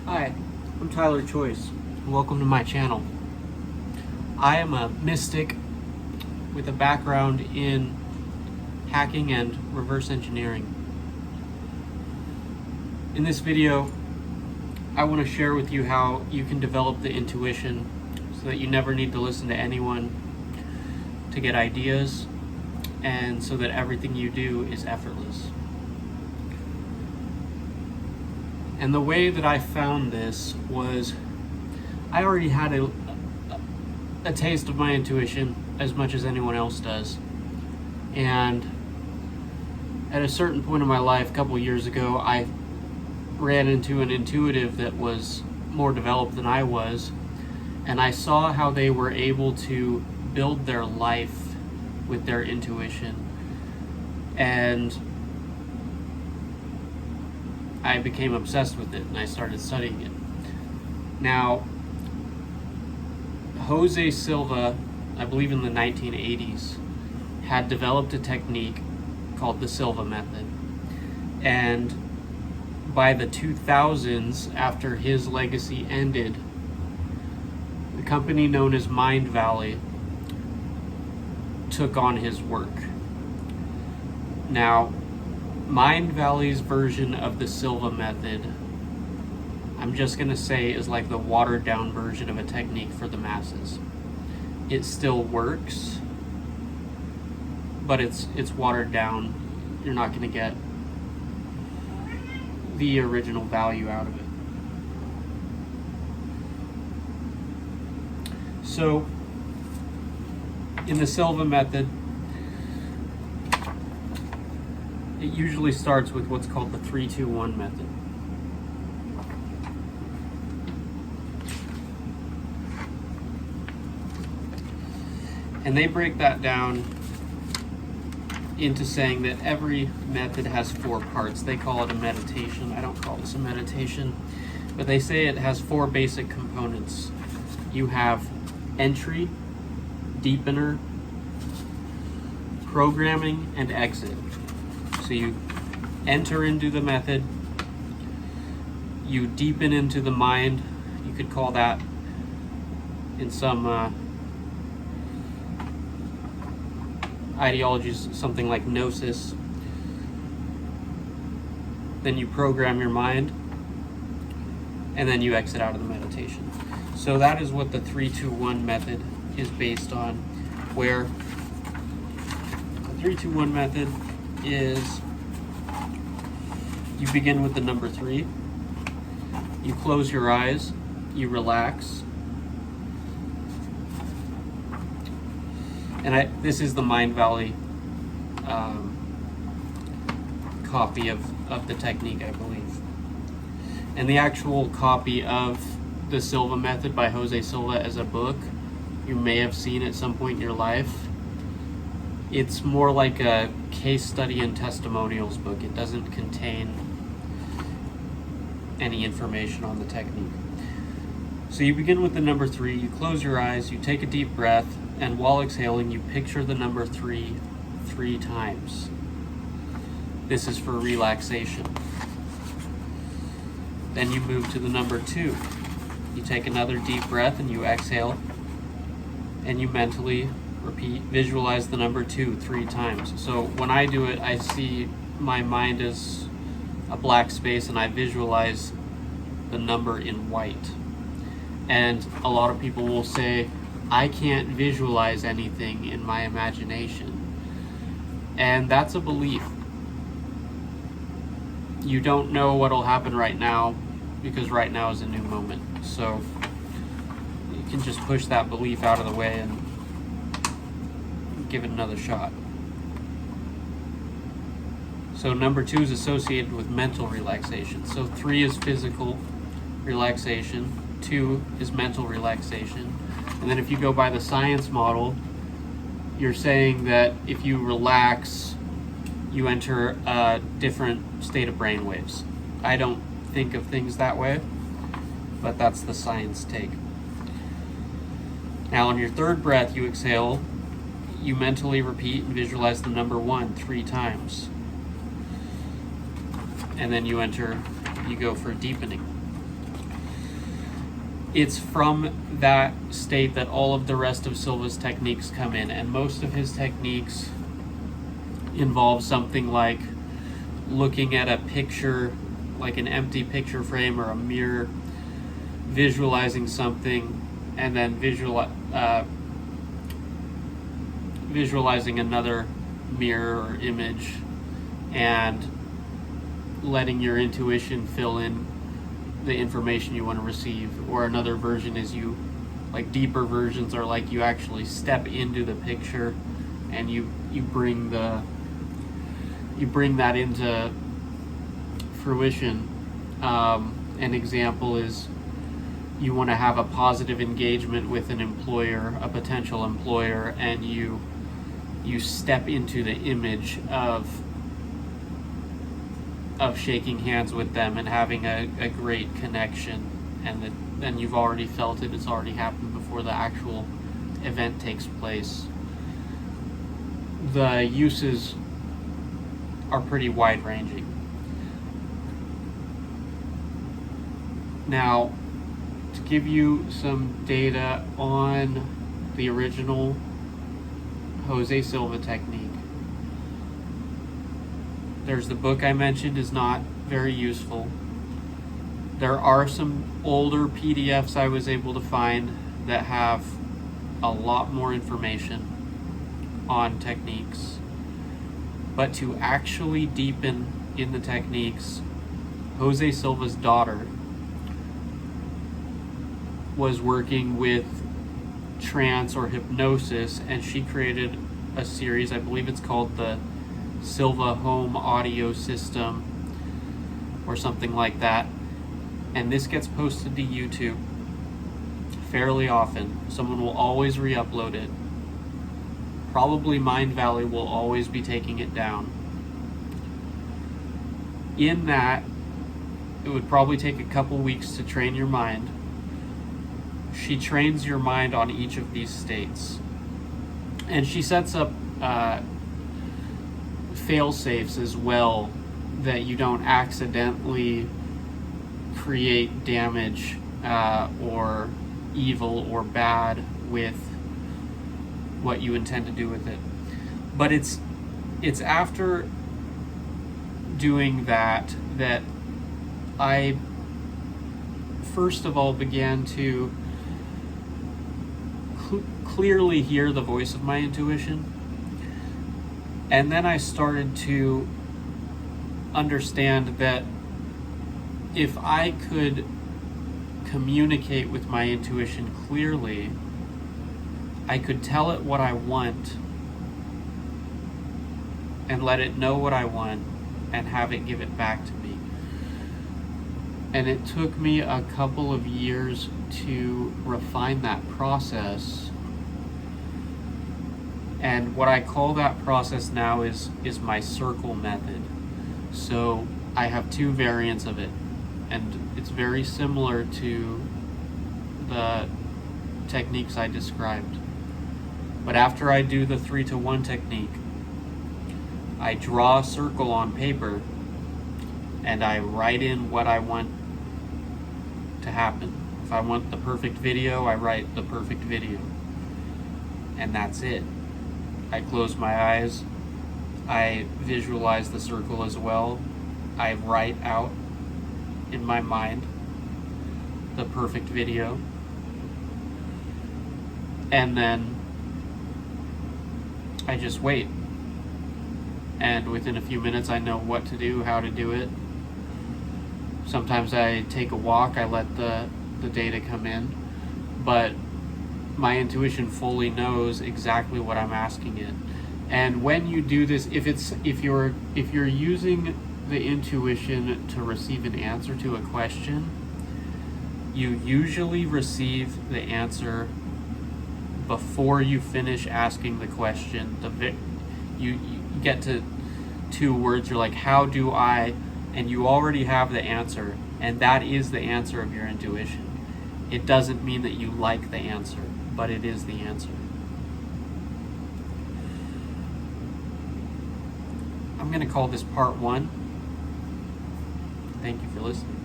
Hi, I'm Tyler Choice, and welcome to my channel. I am a mystic with a background in hacking and reverse engineering. In this video, I want to share with you how you can develop the intuition so that you never need to listen to anyone to get ideas, and so that everything you do is effortless. And the way that I found this was I already had a taste of my intuition as much as anyone else does. And at a certain point in my life, a couple years ago, I ran into an intuitive that was more developed than I was. And I saw how they were able to build their life with their intuition. And I became obsessed with it and I started studying it. Now, Jose Silva, I believe in the 1980s, had developed a technique called the SILVA method. And by the 2000s, after his legacy ended, the company known as MINDVALLEY took on his work. Now, MINDVALLEY's version of the SILVA method, I'm just going to say, is like the watered down version of a technique for the masses. It still works, but it's watered down. You're not going to get the original value out of it. So, in the SILVA method, it usually starts with what's called the 3-2-1 method. And they break that down into saying that every method has 4 parts. They call it a meditation. I don't call this a meditation, but they say it has 4 basic components. You have entry, deepener, programming, and exit. So you enter into the method, you deepen into the mind. You could call that, in some ideologies, something like gnosis. Then you program your mind, and then you exit out of the meditation. So that is what the 3-2-1 method is based on, where the 3-2-1 method is you begin with the number 3, you close your eyes, you relax, and this is the MINDVALLEY copy of the technique, I believe. And the actual copy of the SILVA method by Jose Silva as a book, you may have seen at some point in your life. It's more like a case study and testimonials book. It doesn't contain any information on the technique. So you begin with the number 3, you close your eyes, you take a deep breath, and while exhaling, you picture the number 3 3 times. This is for relaxation. Then you move to the number 2. You take another deep breath and you exhale, and you mentally repeat, visualize the number 2 3 times. So when I do it, I see my mind as a black space and I visualize the number in white. And a lot of people will say, I can't visualize anything in my imagination. And that's a belief. You don't know what'll happen right now, because right now is a new moment. So you can just push that belief out of the way and give it another shot. So number 2 is associated with mental relaxation. So 3 is physical relaxation, 2 is mental relaxation. And then if you go by the science model, you're saying that if you relax, you enter a different state of brainwaves. I don't think of things that way, but that's the science take. Now on your 3rd breath, you exhale, you mentally repeat and visualize the number 1 3 times. And then you go for deepening. it's from that state that all of the rest of Silva's techniques come in, and most of his techniques involve something like looking at a picture, like an empty picture frame or a mirror, visualizing something, and then visualizing another mirror or image, and letting your intuition fill in the information you want to receive. Or another version is deeper versions are like you actually step into the picture and you bring that into fruition. An example is you want to have a positive engagement with an employer, a potential employer, and you step into the image of shaking hands with them and having a great connection, and then you've already felt it. It's already happened before the actual event takes place. The uses are pretty wide-ranging. Now, to give you some data on the original Jose Silva technique, there's the book I mentioned, is not very useful. There are some older PDFs I was able to find that have a lot more information on techniques. But to actually deepen in the techniques, Jose Silva's daughter was working with trance or hypnosis, and she created a series, I believe it's called the SILVA Home Audio System or something like that, and this gets posted to YouTube fairly often. Someone will always re-upload it. Probably MINDVALLEY will always be taking it down. In that, it would probably take a couple weeks to train your mind. She trains your mind on each of these states, and she sets up fail-safes as well, that you don't accidentally create damage or evil or bad with what you intend to do with it. But it's after doing that I first of all began to clearly hear the voice of my intuition. And then I started to understand that if I could communicate with my intuition clearly, I could tell it what I want and let it know what I want and have it give it back to me. And it took me a couple of years to refine that process. And what I call that process now is my circle method. So I have two variants of it, and it's very similar to the techniques I described. But after I do the 3-to-1 technique, I draw a circle on paper and I write in what I want to happen. If I want the perfect video, I write the perfect video. And that's it. I close my eyes, I visualize the circle as well, I write out in my mind the perfect video, and then I just wait. And within a few minutes I know what to do, how to do it. Sometimes I take a walk, I let the data come in, but my intuition fully knows exactly what I'm asking it. And when you do this, if you're using the intuition to receive an answer to a question, you usually receive the answer before you finish asking the question. You get to 2 words, you're like, how do I, and you already have the answer, and that is the answer of your intuition. It doesn't mean that you like the answer, but it is the answer. I'm going to call this part 1. Thank you for listening.